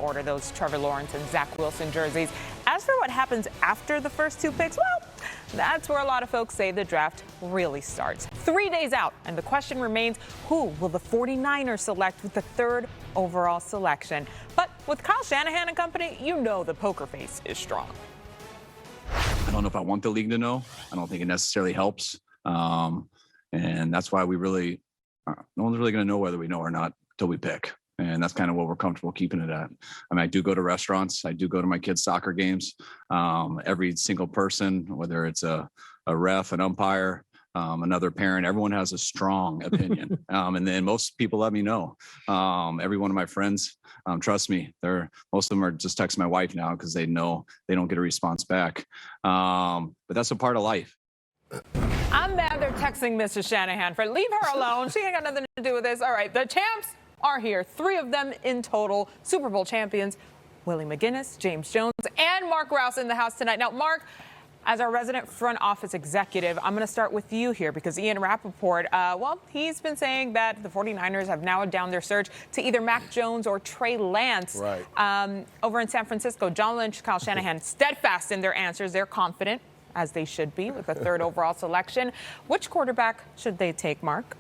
order those Trevor Lawrence and Zach Wilson jerseys. As for what happens after the first 2 picks, well, that's where a lot of folks say the draft really starts. 3 days out, and the question remains, who will the 49ers select with the 3rd overall selection? But with Kyle Shanahan and company, you know the poker face is strong. I don't know if I want the league to know. I don't think it necessarily helps. And that's why we really, no one's really going to know whether we know or not until we pick. And that's kind of what we're comfortable keeping it at. I mean, I do go to restaurants. I do go to my kids' soccer games. Every single person, whether it's a ref, an umpire, another parent, everyone has a strong opinion. And then most people let me know. Every one of my friends, trust me, most of them are just texting my wife now because they know they don't get a response back. But that's a part of life. I'm mad they're texting Mrs. Shanahan for leave her alone. She ain't got nothing to do with this. All right, the champs are here. 3 of them in total, Super Bowl champions. Willie McGinnis, James Jones, and Mark Rouse in the house tonight. Now, Mark, as our resident front office executive, I'm going to start with you here because Ian Rappaport, he's been saying that the 49ers have narrowed down their search to either Mac Jones or Trey Lance. Right. Over in San Francisco, John Lynch, Kyle Shanahan, steadfast in their answers. They're confident, as they should be, with the 3rd overall selection. Which quarterback should they take, Mark?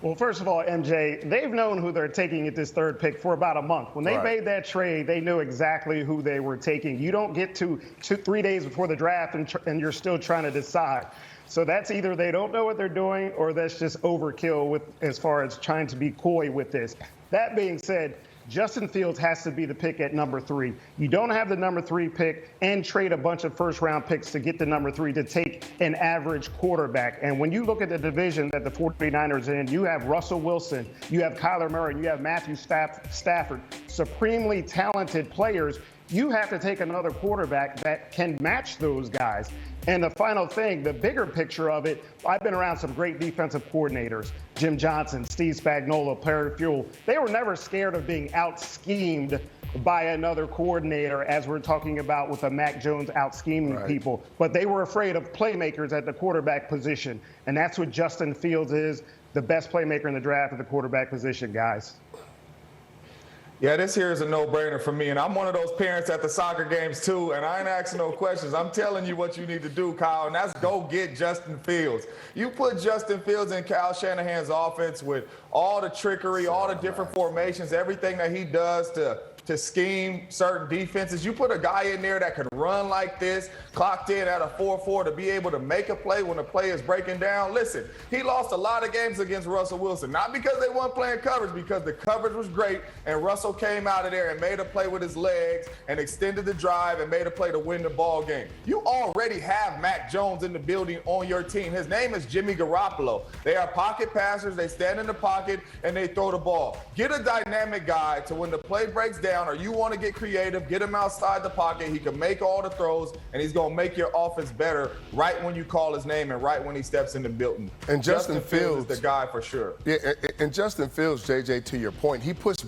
Well, first of all, MJ, they've known who they're taking at this 3rd pick for about a month. When they made that trade, they knew exactly who they were taking. You don't get to 3 days before the draft and you're still trying to decide. So that's either they don't know what they're doing or that's just overkill as far as trying to be coy with this. That being said, Justin Fields has to be the pick at number 3. You don't have the number 3 pick and trade a bunch of first-round picks to get the number 3 to take an average quarterback. And when you look at the division that the 49ers are in, you have Russell Wilson, you have Kyler Murray, you have Matthew Stafford, supremely talented players. You have to take another quarterback that can match those guys. And the final thing, the bigger picture of it, I've been around some great defensive coordinators, Jim Johnson, Steve Spagnuolo, Perry Fuel. They were never scared of being out-schemed by another coordinator, as we're talking about with a Mac Jones out-scheming people. But they were afraid of playmakers at the quarterback position. And that's what Justin Fields is, the best playmaker in the draft at the quarterback position, guys. Yeah, this here is a no-brainer for me, and I'm one of those parents at the soccer games too, and I ain't asking no questions. I'm telling you what you need to do, Kyle, and that's go get Justin Fields. You put Justin Fields in Kyle Shanahan's offense with all the trickery, all the different formations, everything that he does to scheme certain defenses. You put a guy in there that can run like this, clocked in at a 4.4 to be able to make a play when the play is breaking down. Listen, he lost a lot of games against Russell Wilson, not because they weren't playing coverage, because the coverage was great and Russell came out of there and made a play with his legs and extended the drive and made a play to win the ball game. You already have Mac Jones in the building on your team. His name is Jimmy Garoppolo. They are pocket passers. They stand in the pocket and they throw the ball. Get a dynamic guy to when the play breaks down or you want to get creative, get him outside the pocket. He can make all the throws, and he's going to make your offense better right when you call his name and right when he steps in the building. And Justin Fields is the guy for sure. Yeah, and Justin Fields, JJ, to your point, he puts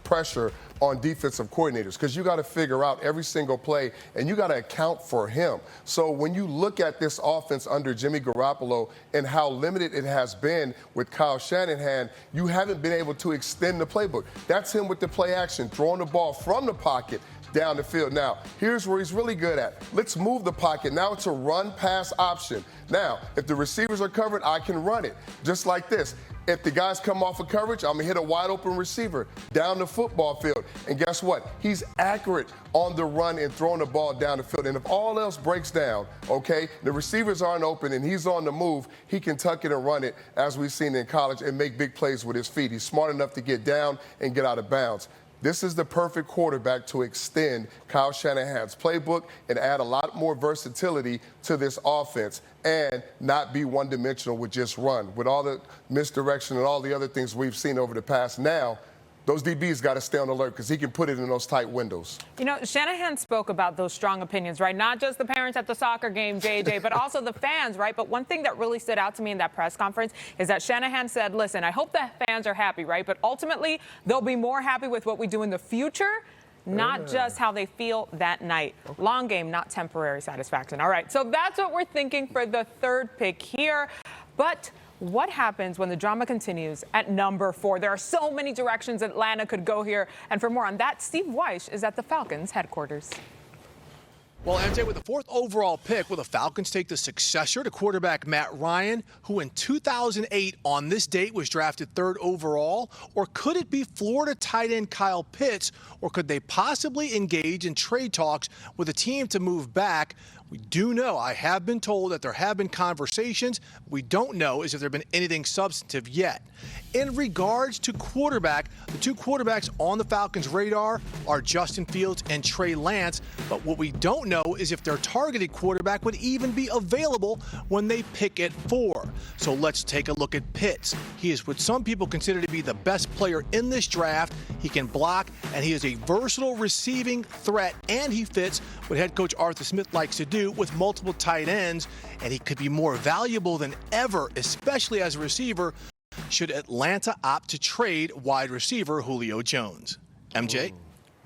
pressure on defensive coordinators because you got to figure out every single play and you got to account for him. So when you look at this offense under Jimmy Garoppolo and how limited it has been with Kyle Shanahan, you haven't been able to extend the playbook. That's him with the play action, throwing the ball from the pocket down the field. Now, here's where he's really good at. Let's move the pocket. Now it's a run-pass option. Now, if the receivers are covered, I can run it just like this. If the guys come off of coverage, I'm going to hit a wide-open receiver down the football field. And guess what? He's accurate on the run and throwing the ball down the field. And if all else breaks down, okay, the receivers aren't open and he's on the move, he can tuck it and run it, as we've seen in college, and make big plays with his feet. He's smart enough to get down and get out of bounds. This is the perfect quarterback to extend Kyle Shanahan's playbook and add a lot more versatility to this offense and not be one-dimensional with just run. With all the misdirection and all the other things we've seen over the past now, those DBs got to stay on alert because he can put it in those tight windows. You know, Shanahan spoke about those strong opinions, right? Not just the parents at the soccer game, JJ, but also the fans, right? But one thing that really stood out to me in that press conference is that Shanahan said, listen, I hope the fans are happy, right? But ultimately, they'll be more happy with what we do in the future, not just how they feel that night. Long game, not temporary satisfaction. All right, so that's what we're thinking for the 3rd pick here. But What happens when the drama continues at number 4? There are so many directions Atlanta could go here. And for more on that, Steve Wyche is at the Falcons headquarters. Well, MJ, with the 4th overall pick, will the Falcons take the successor to quarterback Matt Ryan, who in 2008 on this date was drafted 3rd overall? Or could it be Florida tight end Kyle Pitts? Or could they possibly engage in trade talks with a team to move back? We do know, I have been told that there have been conversations. We don't know is if there have been anything substantive yet. In regards to quarterback, the 2 quarterbacks on the Falcons' radar are Justin Fields and Trey Lance. But what we don't know is if their targeted quarterback would even be available when they pick at 4. So let's take a look at Pitts. He is what some people consider to be the best player in this draft. He can block, and he is a versatile receiving threat, and he fits what head coach Arthur Smith likes to do with multiple tight ends, and he could be more valuable than ever, especially as a receiver, should Atlanta opt to trade wide receiver Julio Jones. MJ?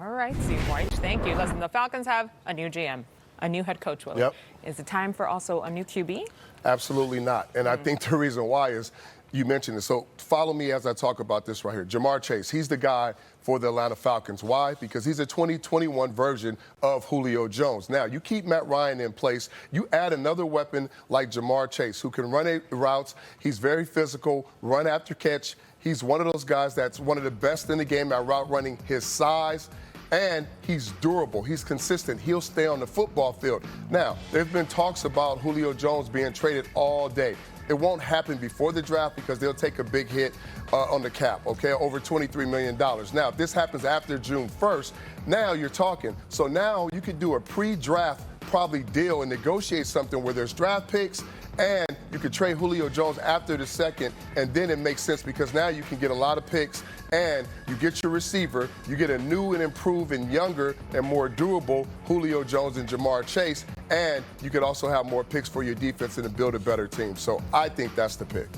All right, Steve Wyche, thank you. Listen, the Falcons have a new GM, a new head coach, Willie. Yep. Is it time for also a new QB? Absolutely not. And I think the reason why is you mentioned it. So follow me as I talk about this right here. Jamar Chase, he's the guy for the Atlanta Falcons. Why? Because he's a 2021 version of Julio Jones. Now, you keep Matt Ryan in place. You add another weapon like Jamar Chase, who can run routes. He's very physical, run after catch. He's one of those guys that's one of the best in the game at route running. His size, and he's durable. He's consistent. He'll stay on the football field. Now, there's been talks about Julio Jones being traded all day. It won't happen before the draft because they'll take a big hit on the cap, okay, over $23 million. Now, if this happens after June 1st, now you're talking. So now you could do a pre-draft probably deal and negotiate something where there's draft picks and you could trade Julio Jones after the 2nd, and then it makes sense because now you can get a lot of picks and you get your receiver, you get a new and improved and younger and more durable Julio Jones and Jamar Chase, and you could also have more picks for your defense and to build a better team. So I think that's the pick.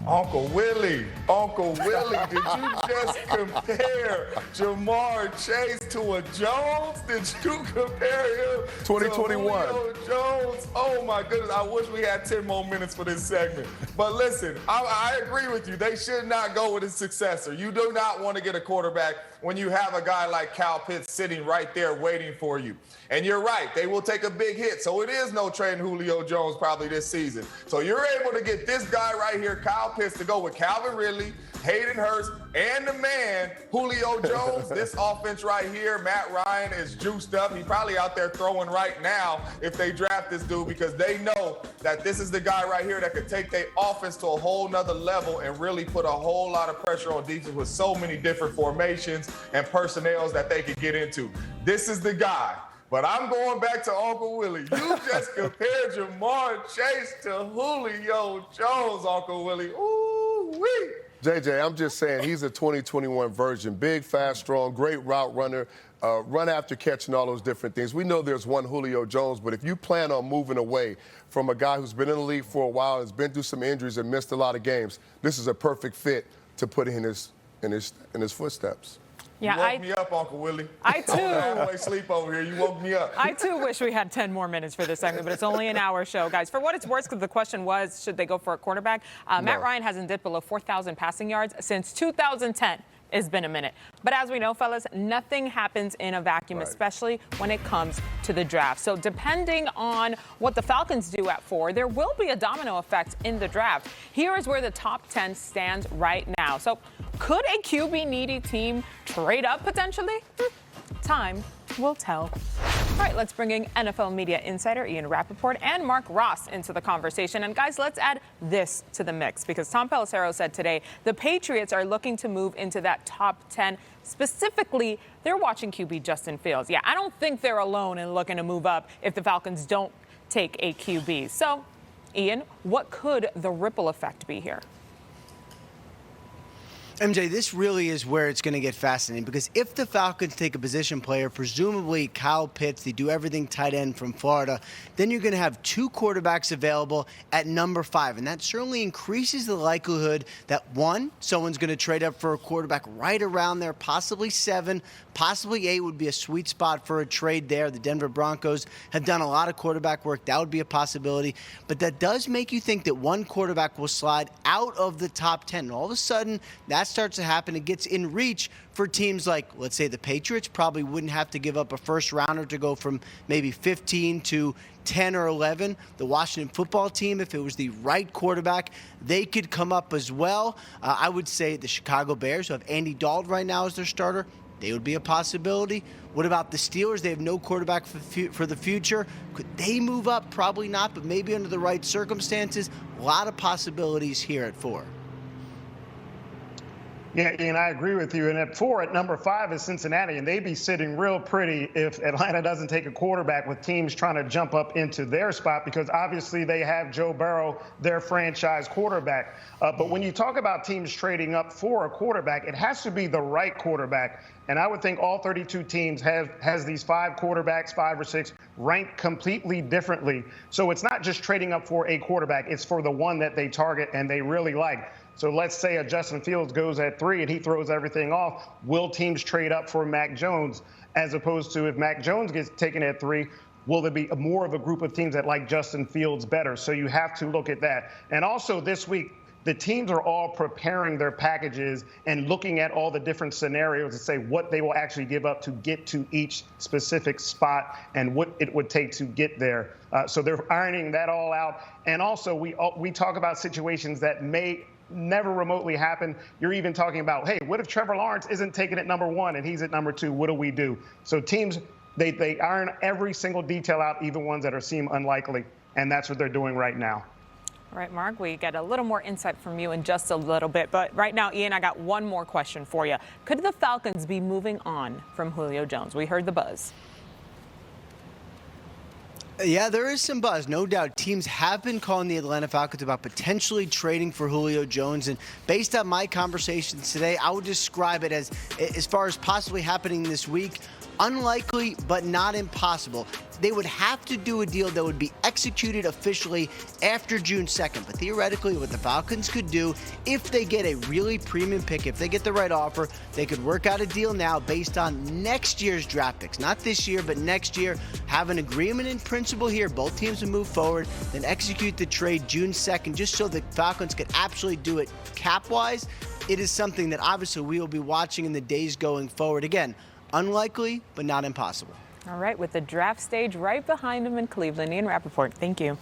Uncle Willie, did you just compare Jamar Chase to a Jones? Did you compare him 2021 to Julio Jones? Oh my goodness, I wish we had 10 more minutes for this segment. But listen, I agree with you. They should not go with a successor. You do not want to get a quarterback when you have a guy like Kyle Pitts sitting right there waiting for you. And you're right, they will take a big hit. So it is no trading Julio Jones probably this season. So you're able to get this guy right here, Kyle Pitts, to go with Calvin Ridley, Hayden Hurst, and the man, Julio Jones. This offense right here, Matt Ryan is juiced up. He's probably out there throwing right now if they draft this dude because they know that this is the guy right here that could take their offense to a whole nother level and really put a whole lot of pressure on defense with so many different formations and personnels that they could get into. This is the guy. But I'm going back to Uncle Willie. You just compared Jamar Chase to Julio Jones, Uncle Willie. Ooh-wee. JJ, I'm just saying he's a 2021 version. Big, fast, strong, great route runner, run after catch and all those different things. We know there's one Julio Jones, but if you plan on moving away from a guy who's been in the league for a while, has been through some injuries and missed a lot of games, this is a perfect fit to put in his footsteps. Yeah, you woke me up, Uncle Willie. I too. Halfway sleep over here. You woke me up. I too wish we had 10 more minutes for this segment, but it's only an hour show, guys. For what it's worth, because the question was, should they go for a quarterback? Matt Ryan hasn't dipped below 4,000 passing yards since 2010. It's been a minute. But as we know, fellas, nothing happens in a vacuum, especially when it comes to the draft. So depending on what the Falcons do at 4, there will be a domino effect in the draft. Here is where the top 10 stands right now. So could a QB-needy team trade up potentially? Time will tell. All right, let's bring in NFL media insider Ian Rappaport and Mark Ross into the conversation. And guys, let's add this to the mix because Tom Pelissero said today the Patriots are looking to move into that top 10. Specifically, they're watching QB Justin Fields. Yeah, I don't think they're alone in looking to move up if the Falcons don't take a QB. So, Ian, what could the ripple effect be here? MJ, this really is where it's going to get fascinating because if the Falcons take a position player, presumably Kyle Pitts, they do everything tight end from Florida, then you're going to have 2 quarterbacks available at number 5. And that certainly increases the likelihood that, 1, someone's going to trade up for a quarterback right around there, possibly 7, possibly 8 would be a sweet spot for a trade there. The Denver Broncos have done a lot of quarterback work. That would be a possibility. But that does make you think that 1 quarterback will slide out of the top 10. And all of a sudden, that starts to happen. It gets in reach for teams like, let's say, the Patriots probably wouldn't have to give up a first rounder to go from maybe 15 to 10 or 11. The Washington football team, if it was the right quarterback, they could come up as well. I would say the Chicago Bears, who have Andy Dalton right now as their starter, they would be a possibility. What about the Steelers? They have no quarterback for the future. Could they move up? Probably not, but maybe under the right circumstances. A lot of possibilities here at 4. Yeah, and I agree with you. And at 4, at number 5 is Cincinnati, and they'd be sitting real pretty if Atlanta doesn't take a quarterback with teams trying to jump up into their spot because obviously they have Joe Burrow, their franchise quarterback. But when you talk about teams trading up for a quarterback, it has to be the right quarterback. And I would think all 32 teams has these 5 quarterbacks, 5 or 6, ranked completely differently. So it's not just trading up for a quarterback. It's for the one that they target and they really like. So let's say a Justin Fields goes at 3 and he throws everything off. Will teams trade up for Mac Jones as opposed to if Mac Jones gets taken at 3, will there be more of a group of teams that like Justin Fields better? So you have to look at that. And also this week, the teams are all preparing their packages and looking at all the different scenarios to say what they will actually give up to get to each specific spot and what it would take to get there. So they're ironing that all out. And also we talk about situations that may never remotely happen. You're even talking about, hey, what if Trevor Lawrence isn't taken at number 1 and he's at number 2? What do we do? So teams, they iron every single detail out, even ones that seem unlikely, and that's what they're doing right now. All right, Mark, we get a little more insight from you in just a little bit. But right now, Ian, I got one more question for you. Could the Falcons be moving on from Julio Jones? We heard the buzz. Yeah, there is some buzz, no doubt. Teams have been calling the Atlanta Falcons about potentially trading for Julio Jones. And based on my conversations today, I would describe it as far as possibly happening this week, unlikely but not impossible. They would have to do a deal that would be executed officially after June 2nd. But theoretically, what the Falcons could do, if they get a really premium pick, if they get the right offer, they could work out a deal now based on next year's draft picks. Not this year, but next year. Have an agreement in principle here. Both teams will move forward, then execute the trade June 2nd, just so the Falcons could absolutely do it cap-wise. It is something that obviously we will be watching in the days going forward. Again, unlikely, but not impossible. All right, with the draft stage right behind him in Cleveland. Ian Rappaport, thank you.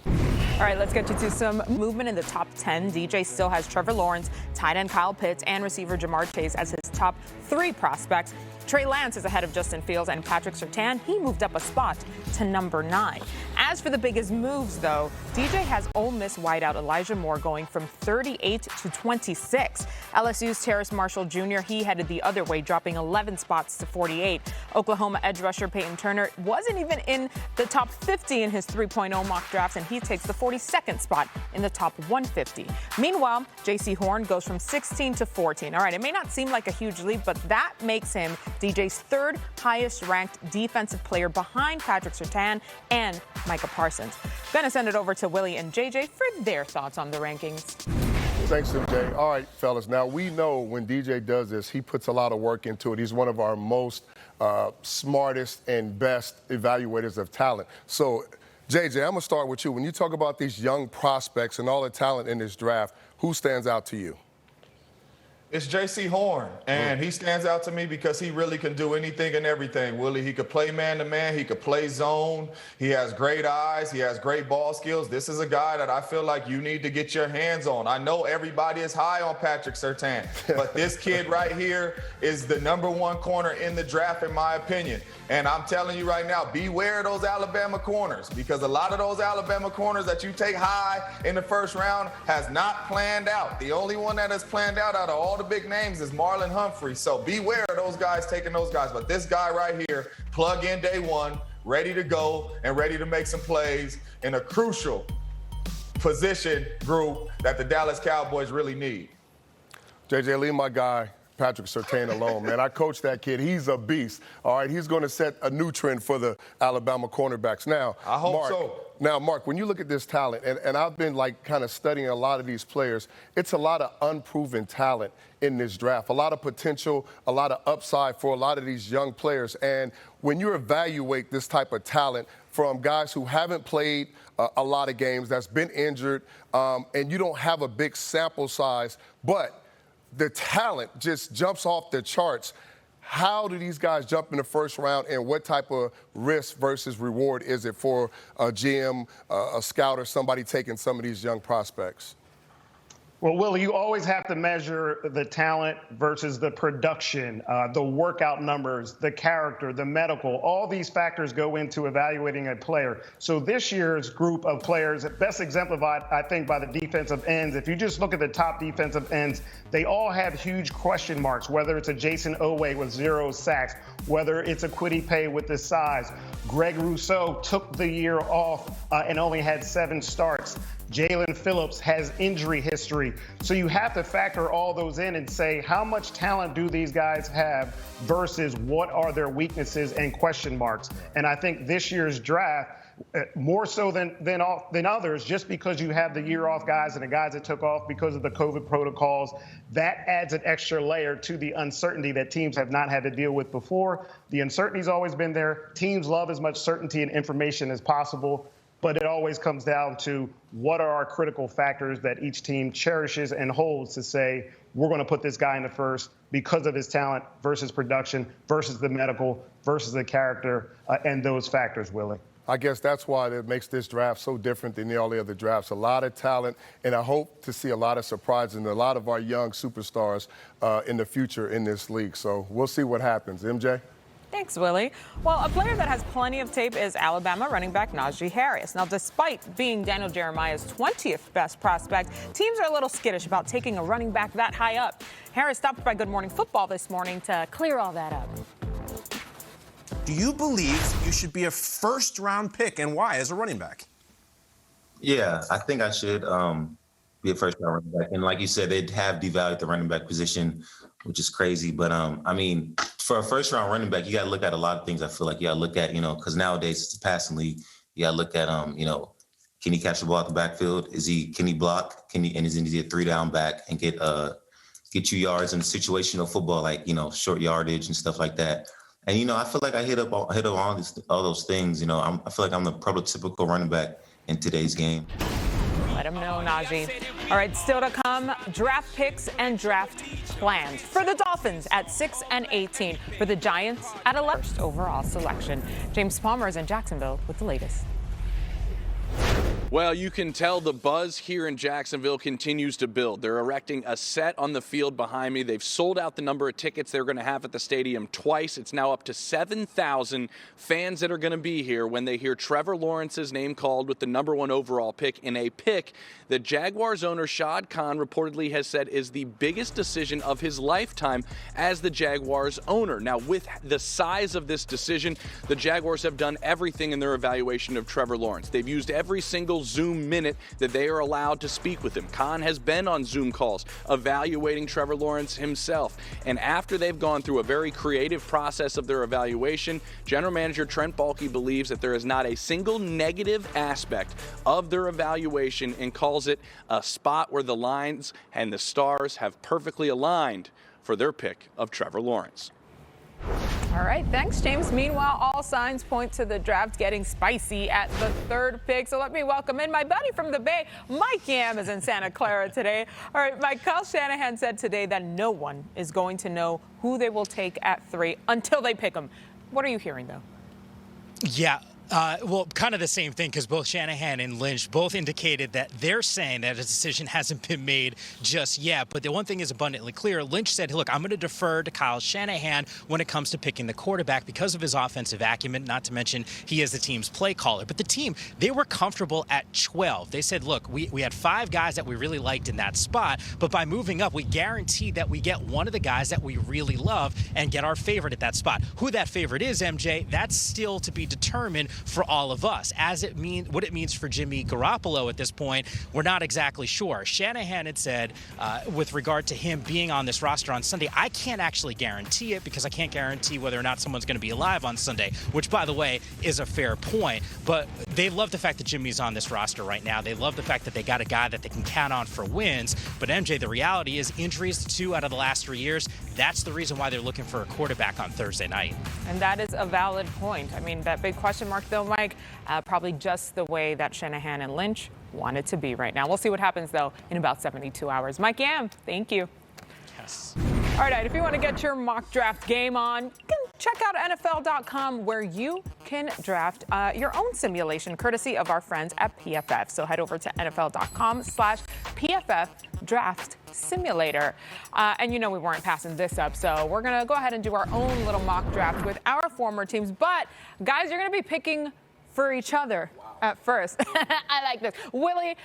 All right, let's get you to some movement in the top 10. DJ still has Trevor Lawrence, tight end Kyle Pitts, and receiver Jamar Chase as his top 3 prospects. Trey Lance is ahead of Justin Fields and Patrick Surtain. He moved up a spot to number 9. As for the biggest moves, though, DJ has Ole Miss wideout Elijah Moore going from 38 to 26. LSU's Terrace Marshall Jr., he headed the other way, dropping 11 spots to 48. Oklahoma edge rusher Peyton Turner wasn't even in the top 50 in his 3.0 mock drafts, and he takes the 42nd spot in the top 150. Meanwhile, J.C. Horn goes from 16 to 14. All right, it may not seem like a huge leap, but that makes him DJ's 3rd highest ranked defensive player behind Patrick Surtain and Micah Parsons. Then I send it over to Willie and JJ for their thoughts on the rankings. Thanks, MJ. All right, fellas. Now, we know when DJ does this, he puts a lot of work into it. He's one of our most smartest and best evaluators of talent. So, JJ, I'm going to start with you. When you talk about these young prospects and all the talent in this draft, who stands out to you? It's J.C. Horn, and he stands out to me because he really can do anything and everything, Willie. He could play man-to-man. He could play zone. He has great eyes. He has great ball skills. This is a guy that I feel like you need to get your hands on. I know everybody is high on Patrick Surtain, but this kid right here is the #1 corner in the draft, in my opinion. And I'm telling you right now, beware of those Alabama corners, because a lot of those Alabama corners that you take high in the first round has not planned out. The only one that has planned out of all the big names is Marlon Humphrey. So beware of those guys taking those guys. But this guy right here, plug in day 1, ready to go and ready to make some plays in a crucial position group that the Dallas Cowboys really need. JJ, leave my guy Patrick Surtain alone, man. I coached that kid. He's a beast. All right, he's going to set a new trend for the Alabama cornerbacks. Now, I hope Mark, so. Now, Mark, when you look at this talent, and I've been like kind of studying a lot of these players, it's a lot of unproven talent in this draft, a lot of potential, a lot of upside for a lot of these young players. And when you evaluate this type of talent from guys who haven't played a lot of games, that's been injured, and you don't have a big sample size, but the talent just jumps off the charts. How do these guys jump in the first round, and what type of risk versus reward is it for a GM, a scout, or somebody taking some of these young prospects? Well, Will, you always have to measure the talent versus the production, the workout numbers, the character, the medical. All these factors go into evaluating a player. So this year's group of players, best exemplified, I think, by the defensive ends. If you just look at the top defensive ends, they all have huge question marks, whether it's a Jason Oweh with 0 sacks, whether it's a Kwity Paye with the size. Greg Rousseau took the year off and only had 7 starts. Jalen Phillips has injury history. So you have to factor all those in and say, how much talent do these guys have versus what are their weaknesses and question marks? And I think this year's draft, more so than others, just because you have the year off guys and the guys that took off because of the COVID protocols, that adds an extra layer to the uncertainty that teams have not had to deal with before. The uncertainty's always been there. Teams love as much certainty and information as possible, but it always comes down to what are our critical factors that each team cherishes and holds to say, we're going to put this guy in the first because of his talent versus production versus the medical versus the character and those factors, Willie. I guess that's why it makes this draft so different than all the other drafts. A lot of talent, and I hope to see a lot of surprises and a lot of our young superstars in the future in this league. So we'll see what happens. MJ? Thanks, Willie. Well, a player that has plenty of tape is Alabama running back Najee Harris. Now, despite being Daniel Jeremiah's 20th best prospect, teams are a little skittish about taking a running back that high up. Harris stopped by Good Morning Football this morning to clear all that up. Do you believe you should be a first-round pick, and why, as a running back? Yeah, I think I should be a first-round running back. And like you said, they have devalued the running back position, which is crazy. But, I mean, for a first-round running back, you got to look at a lot of things. I feel like you got to look at, because nowadays it's a passing league. You got to look at, can he catch the ball at the backfield? Can he block? Is he a 3-down back and get you yards in situational football, like, short yardage and stuff like that. And, I feel like I hit up all those things. I feel like I'm the prototypical running back in today's game. Let him know, Najee. All right, still to come, draft picks and draft plans. For the Dolphins at 6 and 18. For the Giants at 11th overall selection. James Palmer is in Jacksonville with the latest. Well, you can tell the buzz here in Jacksonville continues to build. They're erecting a set on the field behind me. They've sold out the number of tickets they're going to have at the stadium twice. It's now up to 7,000 fans that are going to be here when they hear Trevor Lawrence's name called with the number 1 overall pick, in a pick that Jaguars owner Shad Khan reportedly has said is the biggest decision of his lifetime as the Jaguars owner. Now, with the size of this decision, the Jaguars have done everything in their evaluation of Trevor Lawrence. They've used every single Zoom minute that they are allowed to speak with him. Khan has been on Zoom calls evaluating Trevor Lawrence himself. And after they've gone through a very creative process of their evaluation, General Manager Trent Baalke believes that there is not a single negative aspect of their evaluation and calls it a spot where the lines and the stars have perfectly aligned for their pick of Trevor Lawrence. All right, thanks, James. Meanwhile, all signs point to the draft getting spicy at the 3rd pick. So let me welcome in my buddy from the Bay, Mike Yam, is in Santa Clara today. All right, Mike, Kyle Shanahan said today that no one is going to know who they will take at 3 until they pick them. What are you hearing, though? Yeah. Well, kind of the same thing, because both Shanahan and Lynch both indicated that they're saying that a decision hasn't been made just yet. But the one thing is abundantly clear. Lynch said, look, I'm going to defer to Kyle Shanahan when it comes to picking the quarterback because of his offensive acumen, not to mention he is the team's play caller. But the team, they were comfortable at 12. They said, look, we had 5 guys that we really liked in that spot, but by moving up, we guarantee that we get one of the guys that we really love and get our favorite at that spot. Who that favorite is, MJ, that's still to be determined for all of us. What it means for Jimmy Garoppolo at this point, we're not exactly sure. Shanahan had said, with regard to him being on this roster on Sunday, I can't actually guarantee it because I can't guarantee whether or not someone's going to be alive on Sunday, which, by the way, is a fair point. But they love the fact that Jimmy's on this roster right now. They love the fact that they got a guy that they can count on for wins. But MJ, the reality is injuries to 2 out of the last 3 years. That's the reason why they're looking for a quarterback on Thursday night. And that is a valid point. I mean, that big question mark, though, Mike, probably just the way that Shanahan and Lynch want it to be right now. We'll see what happens, though, in about 72 hours. Mike Yam, thank you. Yes. All right, if you want to get your mock draft game on, you can check out NFL.com where you can draft your own simulation courtesy of our friends at PFF. So head over to NFL.com/PFF Draft Simulator. And you know we weren't passing this up, so we're going to go ahead and do our own little mock draft with our former teams. But, guys, you're going to be picking for each other. At first. I like this. Willie,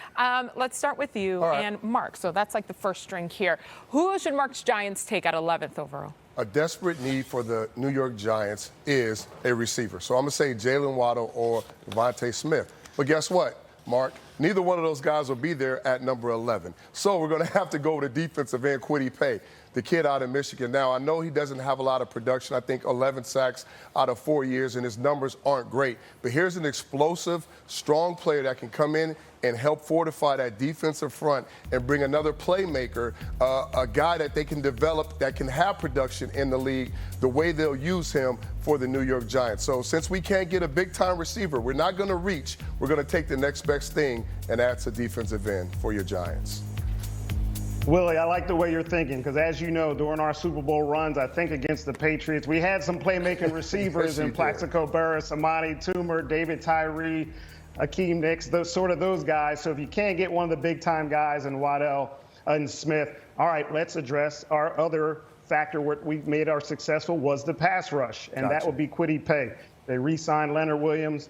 let's start with you and Mark. So that's like the first string here. Who should Mark's Giants take at 11th overall? A desperate need for the New York Giants is a receiver. So I'm going to say Jalen Waddle or Devontae Smith. But guess what, Mark? Neither one of those guys will be there at number 11. So we're going to have to go with a defensive end, Kwity Paye, the kid out of Michigan. Now, I know he doesn't have a lot of production. I think 11 sacks out of 4 years, and his numbers aren't great. But here's an explosive, strong player that can come in and help fortify that defensive front and bring another playmaker, a guy that they can develop that can have production in the league the way they'll use him for the New York Giants. So since we can't get a big-time receiver, we're not going to reach. We're going to take the next best thing, and that's a defensive end for your Giants. Willie, I like the way you're thinking because, as you know, during our Super Bowl runs, I think against the Patriots, we had some playmaking receivers in Plaxico Burress, Amani Toomer, David Tyree, Akeem Nicks, those guys. So if you can't get one of the big-time guys in Waddell and Smith, all right, let's address our other factor where we made our successful was the pass rush, and that would be Kwity Paye. They re-signed Leonard Williams.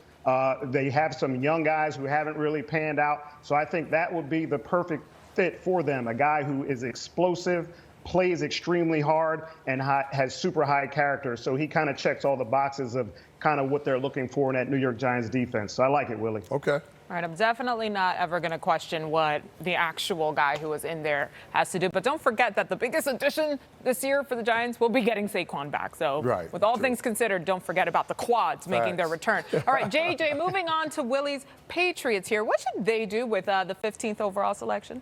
They have some young guys who haven't really panned out. So I think that would be the perfect fit for them, a guy who is explosive, plays extremely hard, and has super high character. So he kind of checks all the boxes of kind of what they're looking for in that New York Giants defense. So I like it, Willie. Okay. All right, I'm definitely not ever going to question what the actual guy who was in there has to do. But don't forget that the biggest addition this year for the Giants will be getting Saquon back. So with all things considered, don't forget about the quads making their return. All right, JJ, moving on to Willie's Patriots here. What should they do with the 15th overall selection?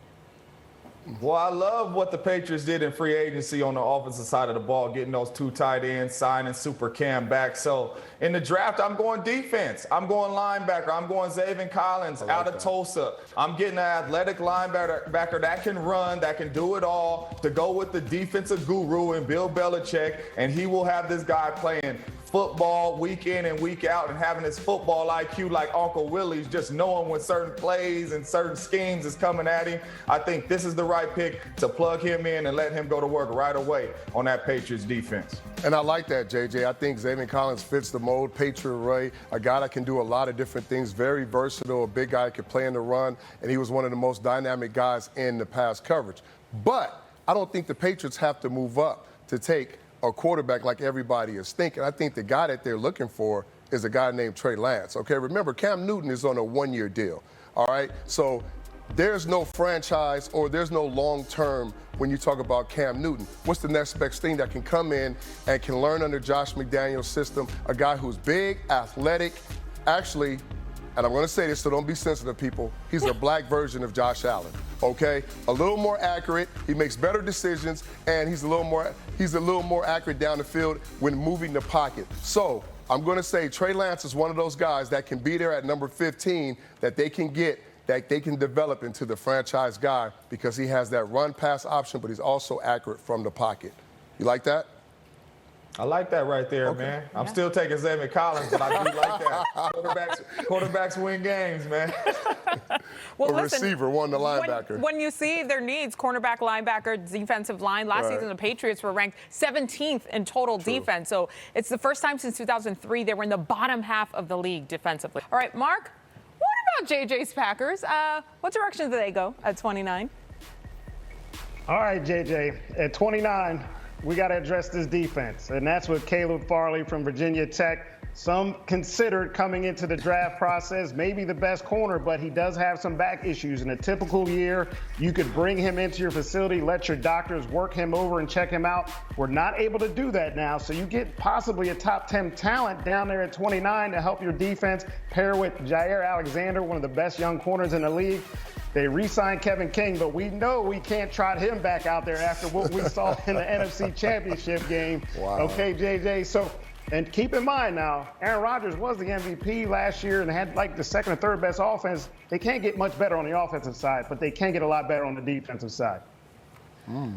Well, I love what the Patriots did in free agency on the offensive side of the ball, getting those 2 tight ends, signing Super Cam back. So in the draft, I'm going defense. I'm going linebacker. I'm going Zaven Collins out of Tulsa. I'm getting an athletic linebacker that can run, that can do it all, to go with the defensive guru and Bill Belichick, and he will have this guy playing football week in and week out and having his football IQ like Uncle Willie's, just knowing when certain plays and certain schemes is coming at him. I think this is the right pick to plug him in and let him go to work right away on that Patriots defense. And I like that, JJ. I think Zaven Collins fits the mold. Patriot Ray, a guy that can do a lot of different things, very versatile, a big guy that can play in the run, and he was one of the most dynamic guys in the pass coverage. But I don't think the Patriots have to move up to take a quarterback like everybody is thinking. I think the guy that they're looking for is a guy named Trey Lance. Okay, remember, Cam Newton is on a 1-year deal. All right, so there's no franchise or there's no long-term when you talk about Cam Newton. What's the next best thing that can come in and can learn under Josh McDaniels' system? A guy who's big, athletic, actually, and I'm going to say this, so don't be sensitive, people. He's a black version of Josh Allen, okay? A little more accurate. He makes better decisions, and he's a little more accurate down the field when moving the pocket. So I'm going to say Trey Lance is one of those guys that can be there at number 15 that they can get, that they can develop into the franchise guy because he has that run-pass option, but he's also accurate from the pocket. You like that? I like that right there, man. I'm still taking Zaven Collins, but I do like that. Quarterbacks win games, man. Well, receiver won the linebacker. When you see their needs, cornerback, linebacker, defensive line, last season the Patriots were ranked 17th in total defense. So it's the first time since 2003 they were in the bottom half of the league defensively. All right, Mark, what about JJ's Packers? What direction do they go at 29? All right, JJ, at 29, we got to address this defense, and that's with Caleb Farley from Virginia Tech. Some considered coming into the draft process, maybe the best corner, but he does have some back issues. In a typical year, you could bring him into your facility, let your doctors work him over and check him out. We're not able to do that now, so you get possibly a top 10 talent down there at 29 to help your defense, pair with Jair Alexander, one of the best young corners in the league. They re-signed Kevin King, but we know we can't trot him back out there after what we saw in the NFC Championship game. Wow. Okay, JJ, so... And keep in mind now, Aaron Rodgers was the MVP last year and had like the second or third best offense. They can't get much better on the offensive side, but they can get a lot better on the defensive side.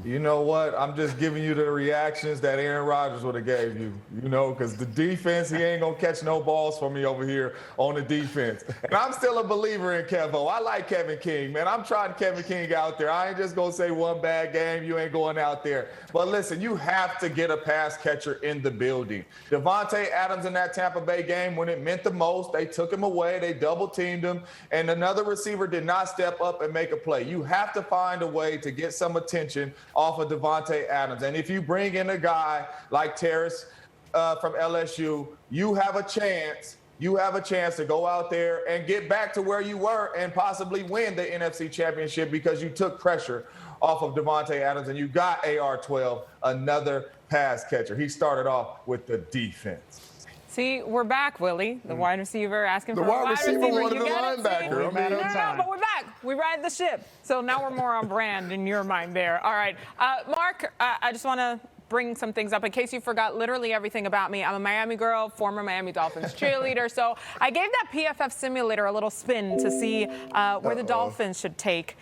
You know what? I'm just giving you the reactions that Aaron Rodgers would have gave you, because the defense, he ain't going to catch no balls for me over here on the defense. And I'm still a believer in Kevo. I like Kevin King, man. I'm trying Kevin King out there. I ain't just going to say one bad game, you ain't going out there. But listen, you have to get a pass catcher in the building. Devontae Adams in that Tampa Bay game, when it meant the most, they took him away, they double-teamed him, and another receiver did not step up and make a play. You have to find a way to get some attention off of Devontae Adams. And if you bring in a guy like Terrace from LSU, you have a chance to go out there and get back to where you were and possibly win the NFC Championship because you took pressure off of Devontae Adams and you got AR-12, another pass catcher. He started off with the defense. See, we're back, Willie. The wide receiver asking The for a wide receiver wanted You the get it? linebacker. See? No, but we're back. We ride the ship. So now we're more on brand in your mind there. All right. Mark, I just want to bring some things up in case you forgot literally everything about me. I'm a Miami girl, former Miami Dolphins cheerleader. So I gave that PFF simulator a little spin to see where the Dolphins should take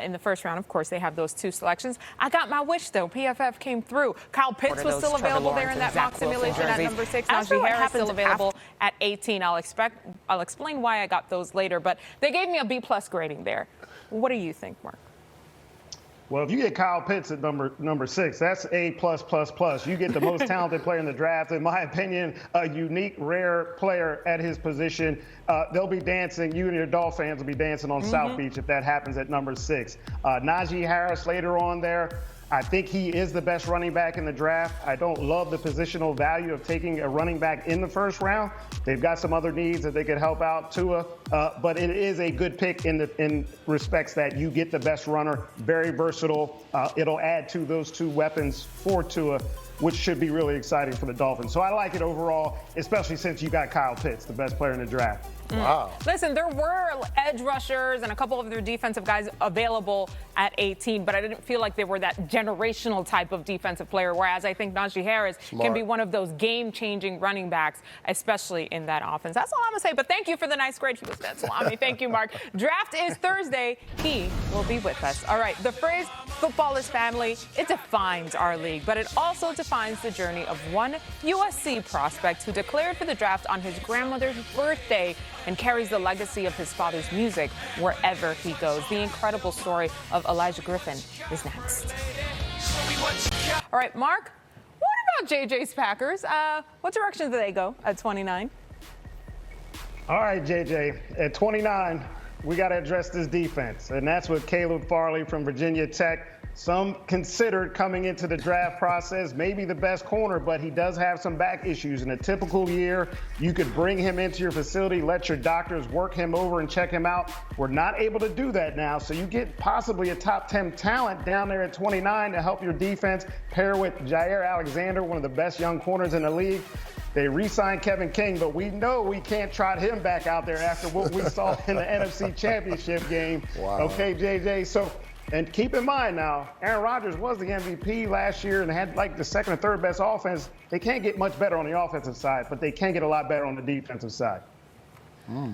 in the first round. Of course, they have those two selections. I got my wish, though. PFF came through. Kyle Pitts was still available there in that mock simulation at number 6. Najee Harris still available at 18. I'll explain why I got those later. But they gave me a B-plus grading there. What do you think, Mark? Well, if you get Kyle Pitts at number 6, that's A+++. You get the most talented player in the draft. In my opinion, a unique, rare player at his position. They'll be dancing. You and your Dolphin fans will be dancing on South Beach if that happens at number 6. Najee Harris later on there. I think he is the best running back in the draft. I don't love the positional value of taking a running back in the first round. They've got some other needs that they could help out Tua, but it is a good pick in respects that you get the best runner, very versatile. It'll add to those two weapons for Tua, which should be really exciting for the Dolphins. So I like it overall, especially since you got Kyle Pitts, the best player in the draft. Wow. Listen, there were edge rushers and a couple of their defensive guys available at 18, but I didn't feel like they were that generational type of defensive player, whereas I think Najee Harris can be one of those game-changing running backs, especially in that offense. That's all I'm going to say, but thank you for the nice grade. He was dead salami. Thank you, Mark. Draft is Thursday. He will be with us. All right, the phrase football is family, it defines our league, but it also defines the journey of one USC prospect who declared for the draft on his grandmother's birthday and carries the legacy of his father's music wherever he goes. The incredible story of Elijah Griffin is next. All right, Mark, what about JJ's Packers? What direction do they go at 29? All right, JJ, at 29, we got to address this defense, and that's with Caleb Farley from Virginia Tech. Some considered coming into the draft process, maybe the best corner, but he does have some back issues. In a typical year, you could bring him into your facility, let your doctors work him over and check him out. We're not able to do that now, so you get possibly a top 10 talent down there at 29 to help your defense, pair with Jair Alexander, one of the best young corners in the league. They re-signed Kevin King, but we know we can't trot him back out there after what we saw in the NFC Championship game. Wow. Okay, JJ, so... And keep in mind now, Aaron Rodgers was the MVP last year and had like the second or third best offense. They can't get much better on the offensive side, but they can get a lot better on the defensive side.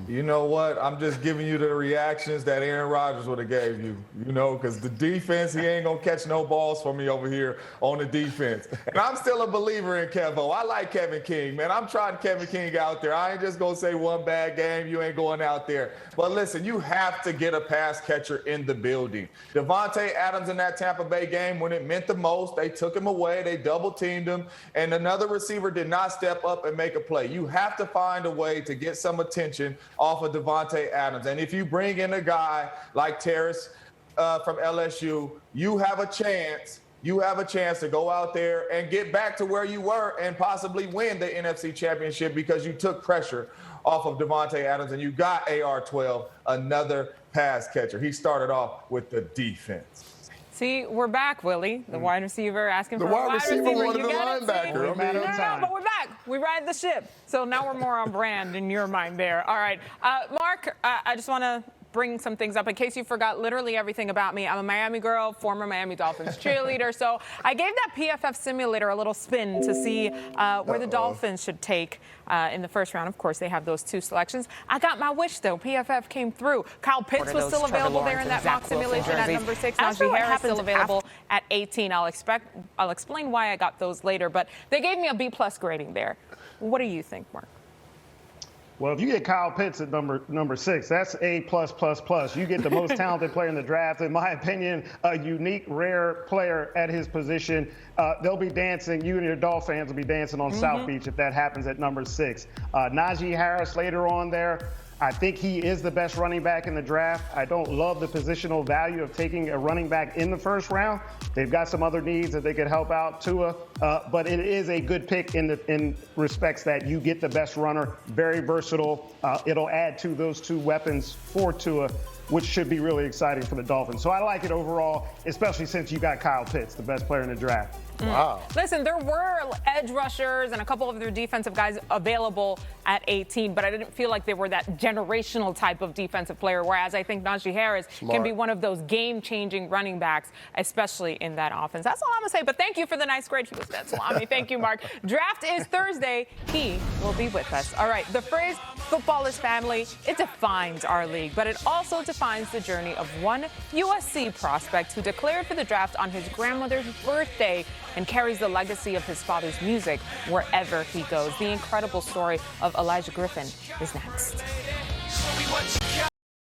You know what? I'm just giving you the reactions that Aaron Rodgers would have gave you, because the defense, he ain't going to catch no balls for me over here on the defense. And I'm still a believer in Kevo. I like Kevin King, man. I'm trying Kevin King out there. I ain't just going to say one bad game, you ain't going out there. But listen, you have to get a pass catcher in the building. Devontae Adams in that Tampa Bay game, when it meant the most, they took him away, they double-teamed him, and another receiver did not step up and make a play. You have to find a way to get some attention off of Devontae Adams. And if you bring in a guy like Terrace from LSU, you have a chance you have a chance to go out there and get back to where you were and possibly win the NFC Championship because you took pressure off of Devontae Adams and you got AR-12, another pass catcher. He started off with the defense. See, we're back, Willie. The wide receiver asking for The a wide receiver wanted the linebacker. No, but we're back. We ride the ship. So now we're more on brand in your mind there. All right. Mark, I just want to bring some things up in case you forgot literally everything about me. I'm a Miami girl, former Miami Dolphins cheerleader. So I gave that PFF simulator a little spin to see where the Dolphins should take in the first round. Of course, they have those 2 selections. I got my wish, though. PFF came through. Kyle Pitts was still available there in that mock simulation at number 6. Najee Harris still available at 18. I'll explain why I got those later, but they gave me a B+ grading there. What do you think, Mark? Well, if you get Kyle Pitts at number 6, that's A+++. You get the most talented player in the draft. In my opinion, a unique, rare player at his position. They'll be dancing. You and your Dolphin fans will be dancing on South Beach if that happens at number 6. Najee Harris later on there. I think he is the best running back in the draft. I don't love the positional value of taking a running back in the first round. They've got some other needs that they could help out Tua, but it is a good pick in respects that you get the best runner, very versatile. It'll add to those 2 weapons for Tua, which should be really exciting for the Dolphins. So I like it overall, especially since you got Kyle Pitts, the best player in the draft. Wow. Listen, there were edge rushers and a couple of their defensive guys available at 18, but I didn't feel like they were that generational type of defensive player, whereas I think Najee Harris can be one of those game-changing running backs, especially in that offense. That's all I'm going to say, but thank you for the nice grade. He was dead salami. Thank you, Mark. Draft is Thursday. He will be with us. All right, the phrase football is family, it defines our league, but it also defines the journey of one USC prospect who declared for the draft on his grandmother's birthday and carries the legacy of his father's music wherever he goes. The incredible story of Elijah Griffin is next.